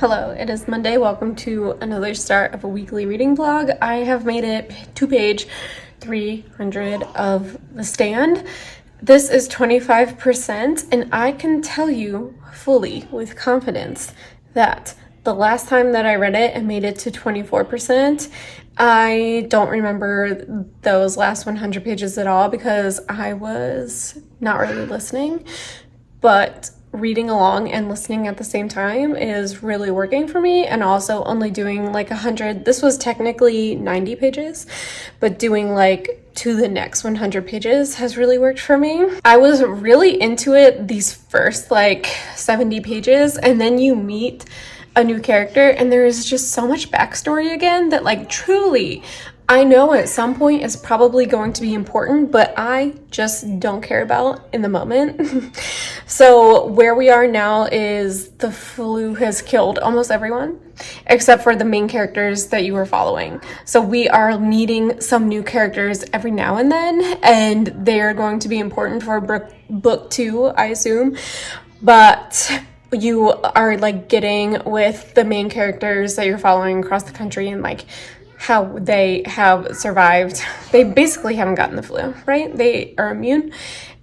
Hello, it is Monday. Welcome to another start of a weekly reading vlog. I have made it to page 300 of The Stand. This is 25%, and I can tell you fully with confidence that the last time that I read it and made it to 24%, I don't remember those last 100 pages at all because I was not really listening, but reading along and listening at the same time is really working for me. And also only doing like 100, this was technically 90 pages, but doing like to the next 100 pages has really worked for me. I was really into it these first like 70 pages, and then you meet a new character and there is just so much backstory again that like truly I know at some point is probably going to be important, but I just don't care about in the moment. So where we are now is the flu has killed almost everyone except for the main characters that you are following. So we are meeting some new characters every now and then, and they're going to be important for book 2, I assume. But you are like getting with the main characters that you're following across the country and like how they have survived. They basically haven't gotten the flu, right? They are immune,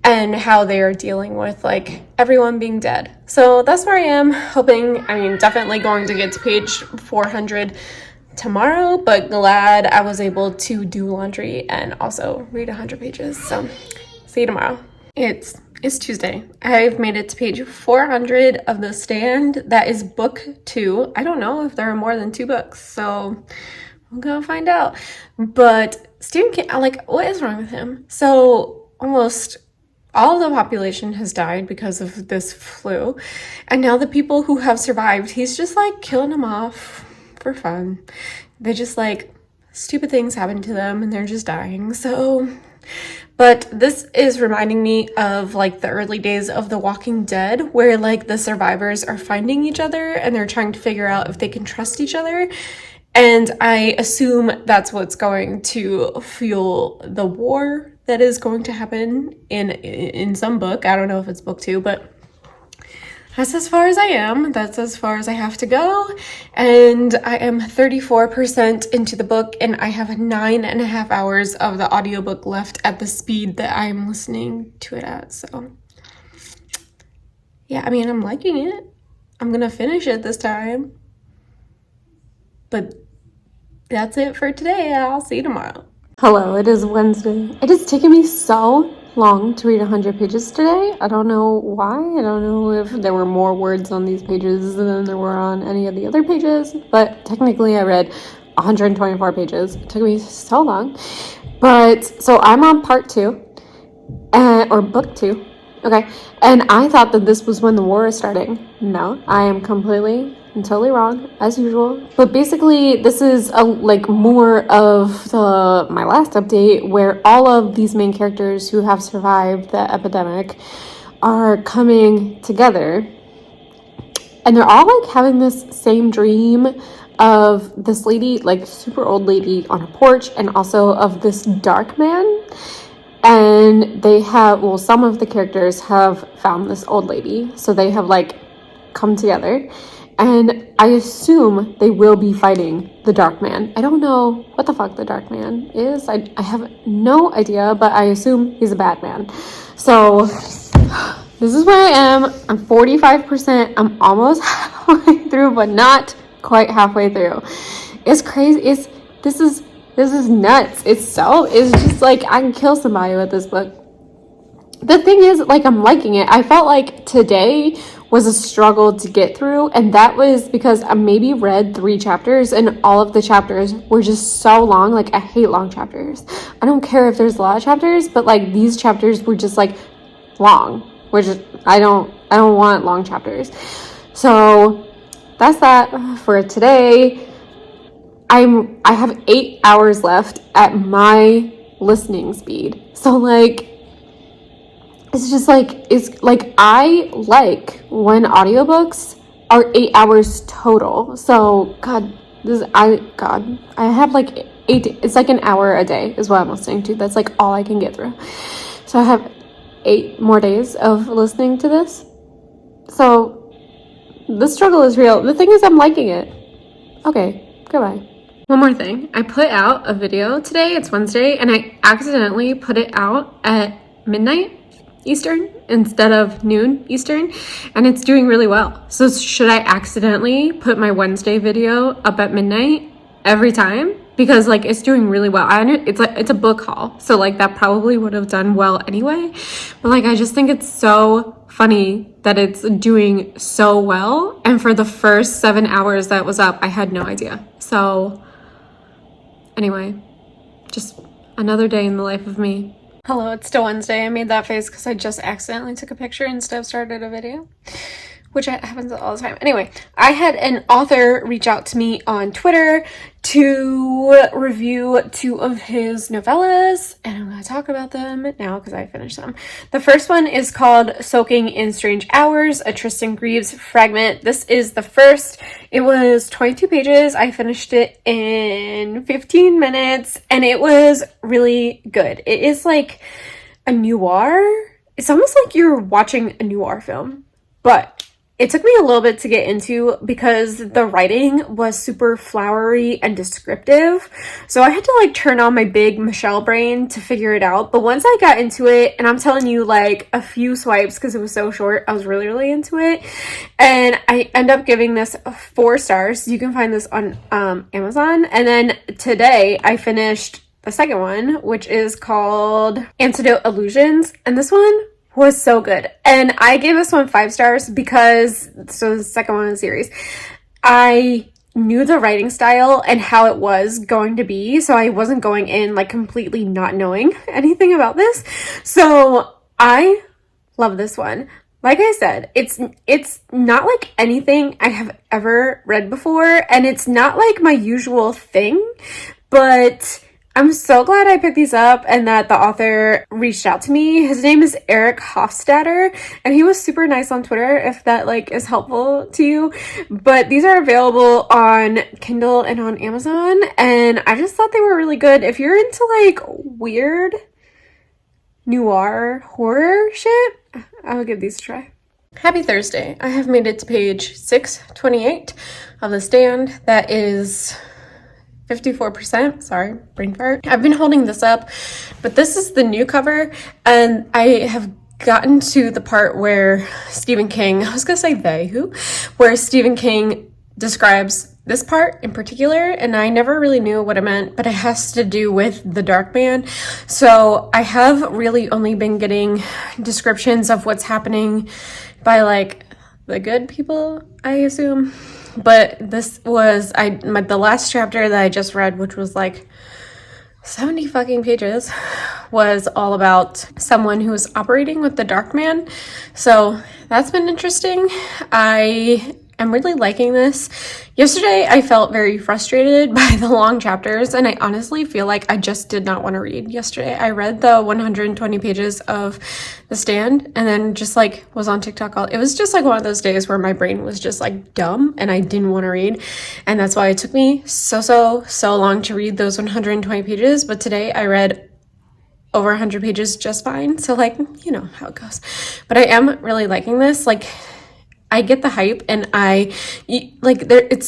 and how they are dealing with like everyone being dead. So that's where I am, hoping, definitely going to get to page 400 tomorrow, but glad I was able to do laundry and also read 100 pages. So see you tomorrow. It's Tuesday. I've made it to page 400 of The Stand. That is book 2. I don't know if there are more than 2 books, so I'm gonna find out. But Stephen King, what is wrong with him? So almost all of the population has died because of this flu, and now the people who have survived, he's just like killing them off for fun. They just like stupid things happen to them and they're just dying. So, but this is reminding me of like the early days of The Walking Dead, where like the survivors are finding each other and they're trying to figure out if they can trust each other. And I assume that's what's going to fuel the war that is going to happen in some book. I don't know if it's book 2, but that's as far as I am. That's as far as I have to go. And I am 34% into the book, and I have 9.5 hours of the audiobook left at the speed that I'm listening to it at. So yeah, I'm liking it. I'm gonna finish it this time. But that's it for today. I'll see you tomorrow. Hello, it is Wednesday. It has taken me so long to read 100 pages today. I don't know why. I don't know if there were more words on these pages than there were on any of the other pages, but technically I read 124 pages. It took me so long. But so I'm on part 2, or book 2. Okay, and I thought that this was when the war is starting. No, I am completely and totally wrong, as usual. But basically, this is more of my last update, where all of these main characters who have survived the epidemic are coming together, and they're all like having this same dream of this lady, like super old lady on a porch, and also of this dark man. And they have, some of the characters have found this old lady, so they have like come together, and I assume they will be fighting the dark man. I don't know what the fuck the dark man is. I have no idea, but I assume he's a bad man. So this is where I am. I'm 45%. I'm almost halfway through, but not quite halfway through. It's crazy. This is nuts. It's just like I can kill somebody with this book. The thing is, like, I'm liking it. I felt like today was a struggle to get through, and that was because I maybe read 3 chapters, and all of the chapters were just so long. Like, I hate long chapters. I don't care if there's a lot of chapters, but like these chapters were just like long, which I don't want long chapters. So that's that for today. I have 8 hours left at my listening speed. So like, I like when audiobooks are 8 hours total. So I have like 8, it's like an hour a day is what I'm listening to. That's like all I can get through. So I have 8 more days of listening to this. So The struggle is real. The thing is, I'm liking it. Okay, goodbye. One more thing. I put out a video today. It's Wednesday, and I accidentally put it out at midnight Eastern instead of noon Eastern, and it's doing really well. So should I accidentally put my Wednesday video up at midnight every time? Because like it's doing really well. It's a book haul, so like that probably would have done well anyway. But like I just think it's so funny that it's doing so well. And for the first 7 hours that was up, I had no idea. So anyway, just another day in the life of me. Hello, it's still Wednesday. I made that face because I just accidentally took a picture instead of started a video, which happens all the time. Anyway, I had an author reach out to me on Twitter to review 2 of his novellas, and I'm going to talk about them now because I finished them. The first one is called Soaking in Strange Hours, a Tristan Greaves fragment. This is the first. It was 22 pages. I finished it in 15 minutes, and it was really good. It is like a noir. It's almost like you're watching a noir film, but it took me a little bit to get into because the writing was super flowery and descriptive. So I had to like turn on my big Michelle brain to figure it out. But once I got into it, and I'm telling you, like a few swipes because it was so short, I was really, really into it. And I end up giving this 4 stars. You can find this on Amazon. And then today I finished the second one, which is called Antidote Illusions. And this one was so good. And I gave this one 5 stars because, so the second one in the series, I knew the writing style and how it was going to be. So I wasn't going in like completely not knowing anything about this. So I love this one. Like I said, it's not like anything I have ever read before. And it's not like my usual thing, but I'm so glad I picked these up and that the author reached out to me. His name is Eric Hofstadter, and he was super nice on Twitter, if that like is helpful to you. But these are available on Kindle and on Amazon, and I just thought they were really good. If you're into like weird noir horror shit, I would give these a try. Happy Thursday. I have made it to page 628 of The Stand. That is 54%, sorry, brain fart. I've been holding this up, but this is the new cover, and I have gotten to the part where Stephen King, I was gonna say where Stephen King describes this part in particular, and I never really knew what it meant, but it has to do with the dark man. So I have really only been getting descriptions of what's happening by like the good people, I assume. But this was the last chapter that I just read, which was like 70 fucking pages, was all about someone who is operating with the dark man. So that's been interesting. I am really liking this. Yesterday, I felt very frustrated by the long chapters, and I honestly feel like I just did not want to read yesterday. I read the 120 pages of The Stand and then just like was on TikTok it was just like one of those days where my brain was just like dumb and I didn't want to read. And that's why it took me so long to read those 120 pages. But today I read over 100 pages just fine. So like, you know how it goes. But I am really liking this. Like, I get the hype, and it's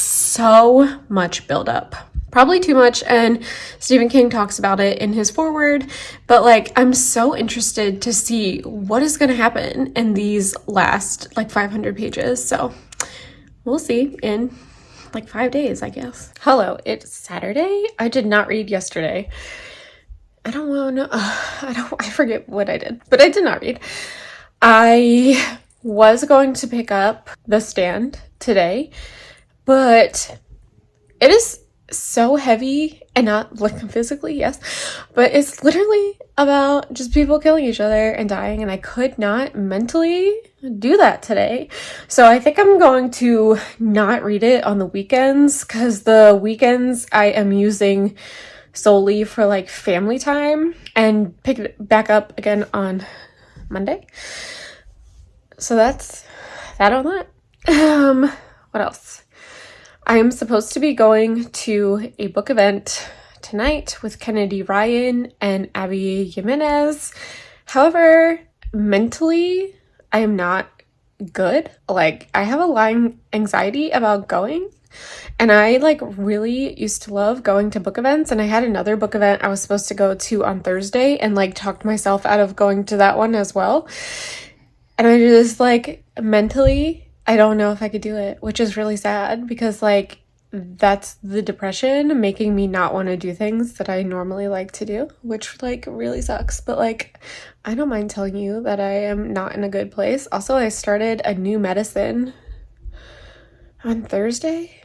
so much buildup, probably too much, and Stephen King talks about it in his foreword, but like I'm so interested to see what is going to happen in these last like 500 pages. So we'll see in like 5 days, I guess. Hello, it's Saturday. I did not read yesterday. I forget what I did, but I did not read. I was going to pick up The Stand today, but it is so heavy, and not like physically, yes, but it's literally about just people killing each other and dying, and I could not mentally do that today. So I think I'm going to not read it on the weekends, because the weekends I am using solely for like family time, and pick it back up again on Monday. So that's that on that. What else? I am supposed to be going to a book event tonight with Kennedy Ryan and Abby Jimenez. However, mentally, I am not good. Like, I have a lying anxiety about going. And I like really used to love going to book events, and I had another book event I was supposed to go to on Thursday and like talked myself out of going to that one as well. And I just like mentally, I don't know if I could do it, which is really sad because like that's the depression making me not want to do things that I normally like to do, which like really sucks. But like, I don't mind telling you that I am not in a good place. Also, I started a new medicine on Thursday.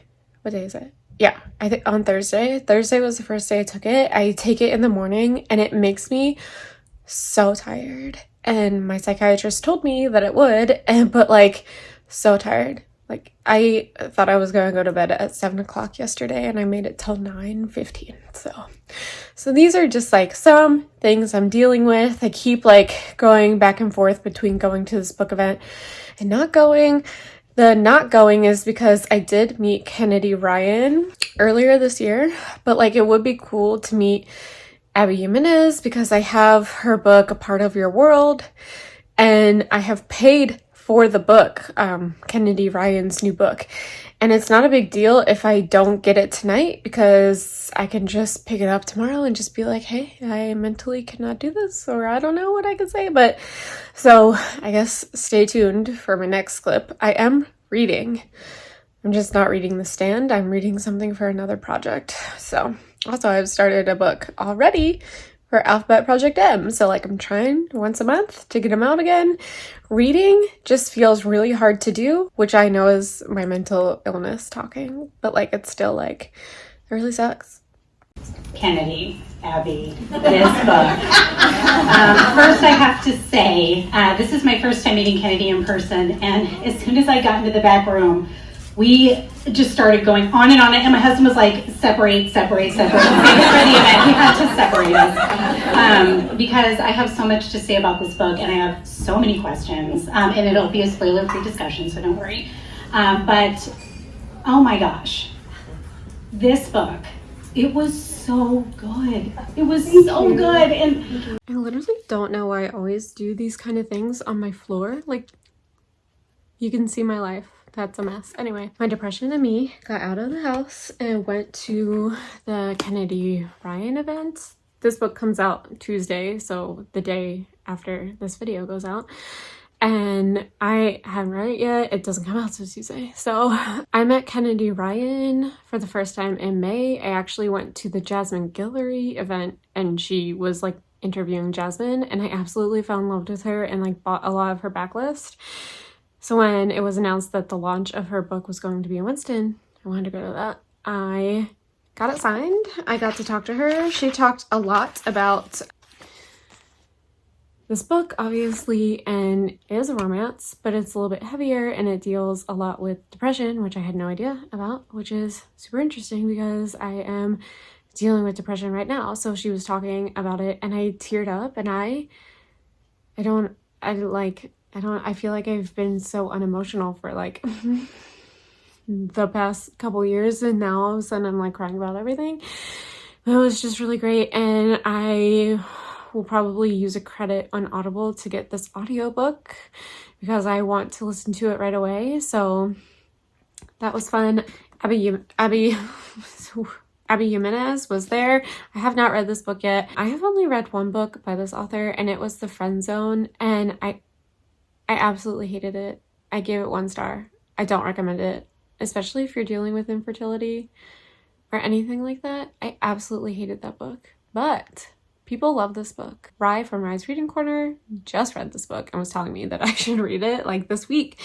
What day is it? Yeah, I think on Thursday. Thursday was the first day I took it. I take it in the morning and it makes me so tired. And my psychiatrist told me that it would, but like so tired. Like I thought I was going to go to bed at 7 o'clock yesterday and I made it till 9:15. So these are just like some things I'm dealing with. I keep like going back and forth between going to this book event and not going. The not going is because I did meet Kennedy Ryan earlier this year, but like it would be cool to meet Abby Jimenez because I have her book, A Part of Your World, and I have paid for the book, Kennedy Ryan's new book. And it's not a big deal if I don't get it tonight because I can just pick it up tomorrow and just be like, hey, I mentally cannot do this, or I don't know what I could say. But so I guess stay tuned for my next clip. I am reading. I'm just not reading The Stand. I'm reading something for another project. So also I've started a book already for Alphabet Project M. So like I'm trying once a month to get them out again. Reading just feels really hard to do, which I know is my mental illness talking, but like it's still like, it really sucks. Kennedy, Abby, this book. First I have to say, this is my first time meeting Kennedy in person, and as soon as I got into the back room, we just started going on, and my husband was like, separate. Save it for the event. We had to separate us. Because I have so much to say about this book, and I have so many questions, and it'll be a spoiler-free discussion, so don't worry. But, oh my gosh, this book, it was so good. It was so good. And I literally don't know why I always do these kind of things on my floor. Like, you can see my life. That's a mess. Anyway, my depression and me got out of the house and went to the Kennedy Ryan event. This book comes out Tuesday, so the day after this video goes out. And I haven't read it yet. It doesn't come out till Tuesday. So I met Kennedy Ryan for the first time in May. I actually went to the Jasmine Guillory event and she was like interviewing Jasmine, and I absolutely fell in love with her and like bought a lot of her backlist. So when it was announced that the launch of her book was going to be in Winston, I wanted to go to that. I got it signed. I got to talk to her. She talked a lot about this book, obviously, and it is a romance, but it's a little bit heavier and it deals a lot with depression, which I had no idea about, which is super interesting because I am dealing with depression right now. So she was talking about it and I teared up, and I feel like I've been so unemotional for like the past couple years, and now all of a sudden I'm like crying about everything. It was just really great, and I will probably use a credit on Audible to get this audiobook because I want to listen to it right away. So that was fun. Abby Jimenez was there. I have not read this book yet. I have only read one book by this author, and it was The Friend Zone, and I absolutely hated it. I gave it 1 star. I don't recommend it, especially if you're dealing with infertility or anything like that. I absolutely hated that book, but people love this book. Rye from Rye's Reading Corner just read this book and was telling me that I should read it like this week.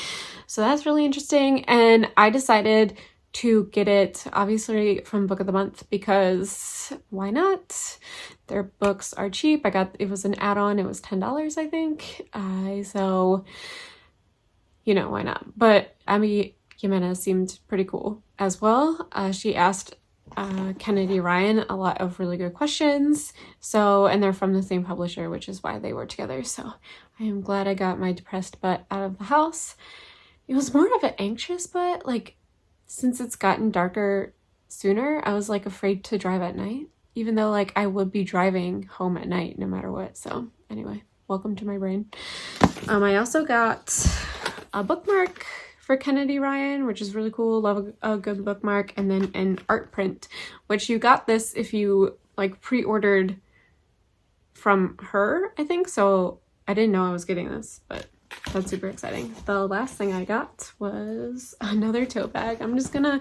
So that's really interesting. And I decided to get it obviously from Book of the Month because why not? Their books are cheap. It was an add-on. It was $10, I think. So, you know, why not? But Abby Jimenez seemed pretty cool as well. She asked Kennedy Ryan a lot of really good questions. So, and they're from the same publisher, which is why they were together. So I am glad I got my depressed butt out of the house. It was more of an anxious butt. Like, since it's gotten darker sooner, I was like afraid to drive at night, even though like I would be driving home at night no matter what. So anyway, welcome to my brain. I also got a bookmark for Kennedy Ryan, which is really cool. Love a good bookmark. And then an art print, which you got this if you like pre-ordered from her, I think. So I didn't know I was getting this, but that's super exciting. The last thing I got was another tote bag. I'm just gonna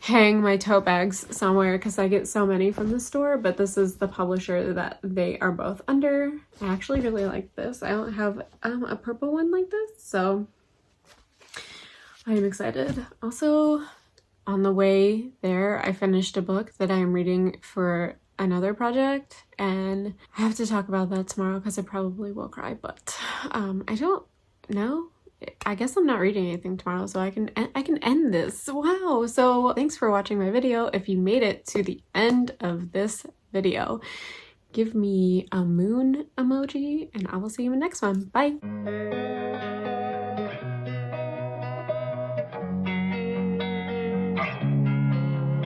hang my tote bags somewhere because I get so many from the store, but this is the publisher that they are both under. I actually really like this. I don't have a purple one like this, so I am excited. Also, on the way there, I finished a book that I am reading for another project, and I have to talk about that tomorrow because I probably will cry, but I don't know. I guess I'm not reading anything tomorrow, so I can end this. Wow. So thanks for watching my video. If you made it to the end of this video, give me a moon emoji, and I will see you in the next one. Bye.